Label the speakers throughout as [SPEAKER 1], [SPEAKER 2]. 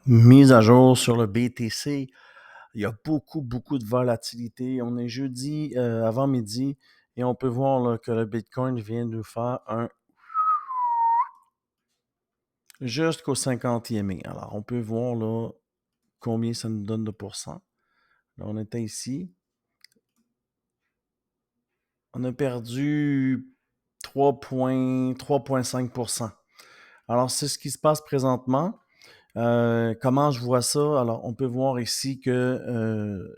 [SPEAKER 1] Mise à jour sur le BTC. Il y a beaucoup de volatilité. On est jeudi avant midi et on peut voir là, que le Bitcoin vient de nous faire un jusqu'au 50e. Alors, on peut voir là combien ça nous donne de pourcents. Là, on était ici. On a perdu 3,5%. Alors, c'est ce qui se passe présentement. Comment je vois ça? Alors, on peut voir ici que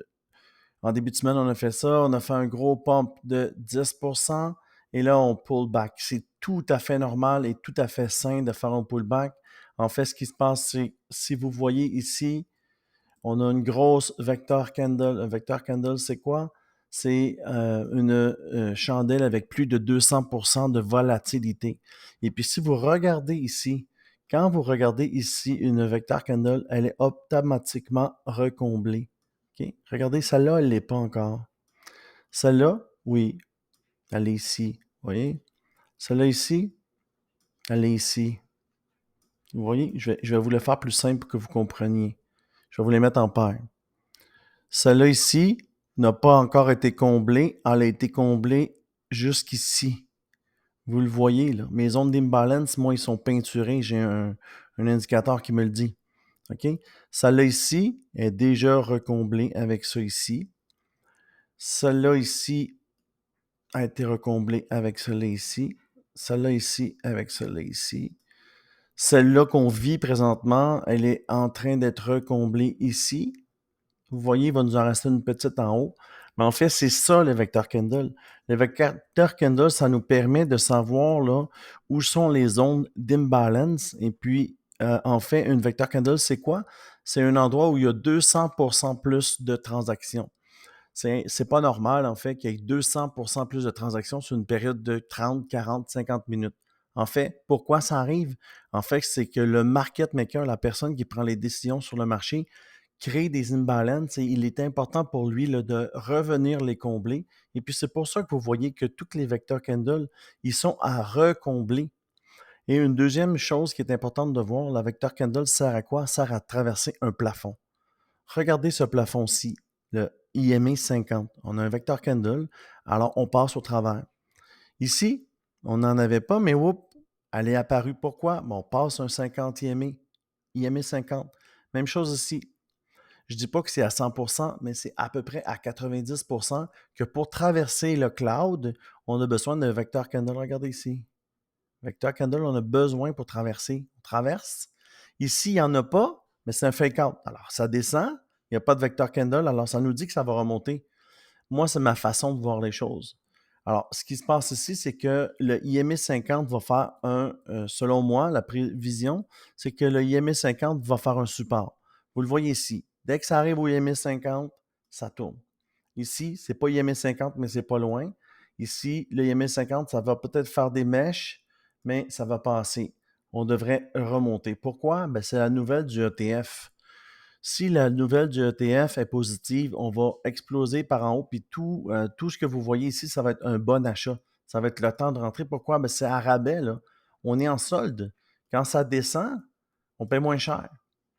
[SPEAKER 1] en début de semaine, on a fait ça. On a fait un gros pump de 10% et là, on pull back. C'est tout à fait normal et tout à fait sain de faire un pullback. En fait, ce qui se passe, c'est, si vous voyez ici, on a une grosse vector candle. Un vector candle, c'est quoi? C'est une chandelle avec plus de 200% de volatilité. Et puis, si vous regardez ici, quand vous regardez ici une vector candle, elle est automatiquement recomblée. Okay? Regardez, celle-là, elle ne l'est pas encore. Celle-là, oui, elle est ici. Vous voyez? Celle-là ici, elle est ici. Vous voyez? Je vais vous le faire plus simple pour que vous compreniez. Je vais vous les mettre en paire. Celle-là ici n'a pas encore été comblée. Elle a été comblée jusqu'ici. Vous le voyez, là. Mes zones d'imbalance, moi, ils sont peinturés. J'ai un indicateur qui me le dit. OK? Celle-là ici est déjà recomblée avec ça ici. Celle-là ici a été recomblée avec celle-là ici. Celle-là ici avec celle-là ici. Celle-là qu'on vit présentement, elle est en train d'être recomblée ici. Vous voyez, il va nous en rester une petite en haut. Mais en fait, c'est ça le vecteur candle. Le vecteur candle, ça nous permet de savoir là, où sont les zones d'imbalance. Et puis, en fait, une vecteur candle, c'est quoi? C'est un endroit où il y a 200% plus de transactions. C'est pas normal, en fait, qu'il y ait 200% plus de transactions sur une période de 30, 40, 50 minutes. En fait, pourquoi ça arrive? En fait, c'est que le market maker, la personne qui prend les décisions sur le marché, crée des imbalances et il est important pour lui là, de revenir les combler. Et puis, c'est pour ça que vous voyez que tous les vecteurs candle, ils sont à recombler. Et une deuxième chose qui est importante de voir, la vecteur candle sert à quoi? Sert à traverser un plafond. Regardez ce plafond-ci, le IMA 50. On a un vecteur candle, alors on passe au travers. Ici, on n'en avait pas, mais elle est apparue. Pourquoi? Bon, on passe un 50 IMA 50. Même chose ici. Je ne dis pas que c'est à 100%, mais c'est à peu près à 90% que pour traverser le cloud, on a besoin d'un vecteur candle. Regardez ici. Vecteur candle, on a besoin pour traverser. On traverse. Ici, il n'y en a pas, mais c'est un fake out. Alors, ça descend, il n'y a pas de vecteur candle, alors ça nous dit que ça va remonter. Moi, c'est ma façon de voir les choses. Alors, ce qui se passe ici, c'est que le IMA 50 va faire selon moi, la prévision, c'est que le IMA 50 va faire un support. Vous le voyez ici. Dès que ça arrive au IMA 50, ça tourne. Ici, c'est pas IMA 50, mais c'est pas loin. Ici, le IMA 50, ça va peut-être faire des mèches, mais ça va passer. On devrait remonter. Pourquoi? Ben, c'est la nouvelle du ETF. Si la nouvelle du ETF est positive, on va exploser par en haut, puis tout ce que vous voyez ici, ça va être un bon achat. Ça va être le temps de rentrer. Pourquoi? Ben, c'est à rabais, là. On est en solde. Quand ça descend, on paie moins cher.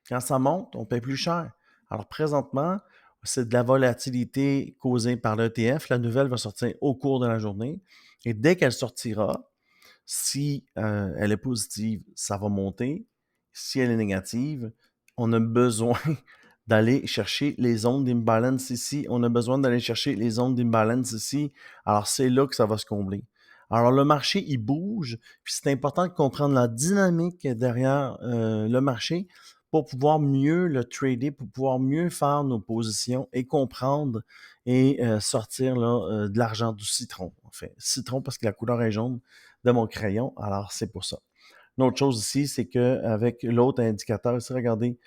[SPEAKER 1] Quand ça monte, on paie plus cher. Alors présentement, c'est de la volatilité causée par l'ETF. La nouvelle va sortir au cours de la journée. Et dès qu'elle sortira, si elle est positive, ça va monter. Si elle est négative, on a besoin d'aller chercher les zones d'imbalance ici. On a besoin d'aller chercher les zones d'imbalance ici. Alors, c'est là que ça va se combler. Alors, le marché, il bouge. Puis, c'est important de comprendre la dynamique derrière le marché pour pouvoir mieux le trader, pour pouvoir mieux faire nos positions et comprendre et sortir là, de l'argent du citron. En fait, citron parce que la couleur est jaune de mon crayon. Alors, c'est pour ça. Une autre chose ici, c'est qu'avec l'autre indicateur, ici, regardez,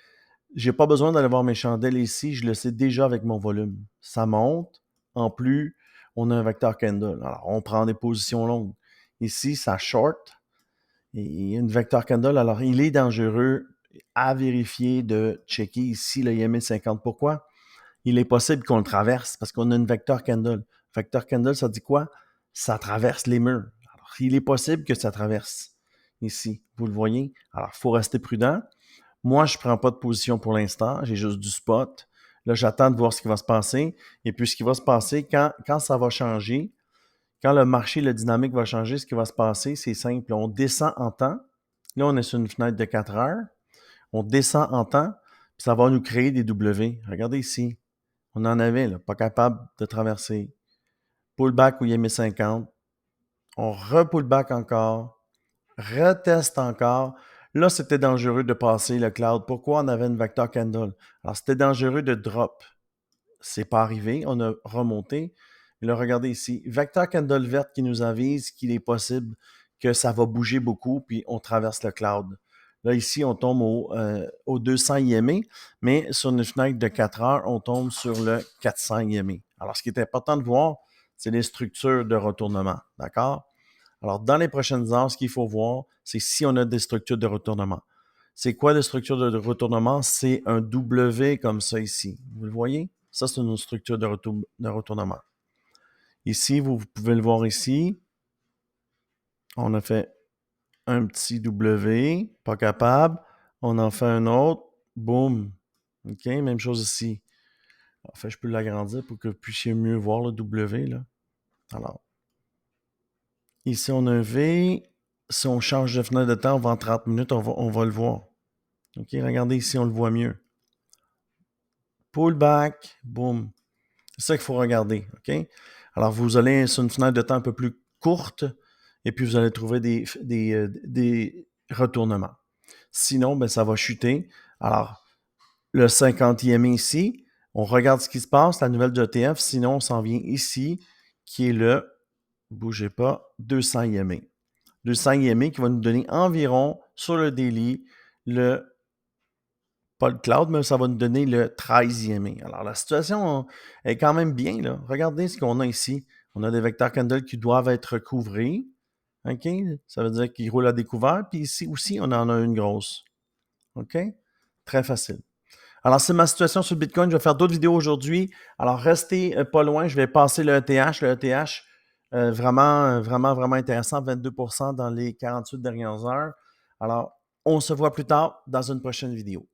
[SPEAKER 1] j'ai pas besoin d'aller voir mes chandelles ici, je le sais déjà avec mon volume. Ça monte. En plus, on a un vecteur candle. Alors, on prend des positions longues. Ici, ça short. Et une vecteur candle, alors il est dangereux à vérifier de checker ici le IMA 50. Pourquoi? Il est possible qu'on le traverse parce qu'on a une vecteur candle. Vecteur candle, ça dit quoi? Ça traverse les murs. Alors, il est possible que ça traverse ici. Vous le voyez? Alors, il faut rester prudent. Moi, je ne prends pas de position pour l'instant. J'ai juste du spot. Là, j'attends de voir ce qui va se passer. Et puis, ce qui va se passer, quand ça va changer, quand le marché, le dynamique va changer, ce qui va se passer, c'est simple. On descend en temps. Là, on est sur une fenêtre de 4 heures. On descend en temps, puis ça va nous créer des W. Regardez ici. On en avait, là, pas capable de traverser. Pullback où il est 1050. On repullback encore. Reteste encore. Là, c'était dangereux de passer le cloud. Pourquoi on avait une vector candle? Alors, c'était dangereux de drop. C'est pas arrivé. On a remonté. Mais là, regardez ici. Vector candle verte qui nous avise qu'il est possible que ça va bouger beaucoup, puis on traverse le cloud. Là, ici, on tombe au 200 IMA, mais sur une fenêtre de 4 heures, on tombe sur le 400 IMA. Alors, ce qui est important de voir, c'est les structures de retournement. D'accord? Alors, dans les prochaines heures, ce qu'il faut voir, c'est si on a des structures de retournement. C'est quoi les structures de retournement? C'est un W comme ça ici. Vous le voyez? Ça, c'est une structure de retournement. Ici, vous pouvez le voir ici. On a fait un petit W, pas capable. On en fait un autre. Boum. OK, même chose ici. En fait, je peux l'agrandir pour que vous puissiez mieux voir le W. Là. Alors, ici, on a un V. Si on change de fenêtre de temps, on va en 30 minutes, on va le voir. OK, regardez ici, on le voit mieux. Pullback, boum. C'est ça qu'il faut regarder. OK? Alors, vous allez sur une fenêtre de temps un peu plus courte et puis vous allez trouver des retournements. Sinon, ben, ça va chuter. Alors, le 50e ici, on regarde ce qui se passe, la nouvelle de ETF. Sinon, on s'en vient ici, qui est le, bougez pas, 200 IMA. 200 IMA qui va nous donner environ, sur le daily, pas le cloud, mais ça va nous donner le 13e. Alors, la situation est quand même bien. Là. Regardez ce qu'on a ici. On a des vecteurs candle qui doivent être couvrés. OK? Ça veut dire qu'ils roulent à découvert. Puis ici aussi, on en a une grosse. OK? Très facile. Alors, c'est ma situation sur le Bitcoin. Je vais faire d'autres vidéos aujourd'hui. Alors, restez pas loin. Je vais passer le ETH. Le ETH, vraiment intéressant. 22% dans les 48 dernières heures. Alors, on se voit plus tard dans une prochaine vidéo.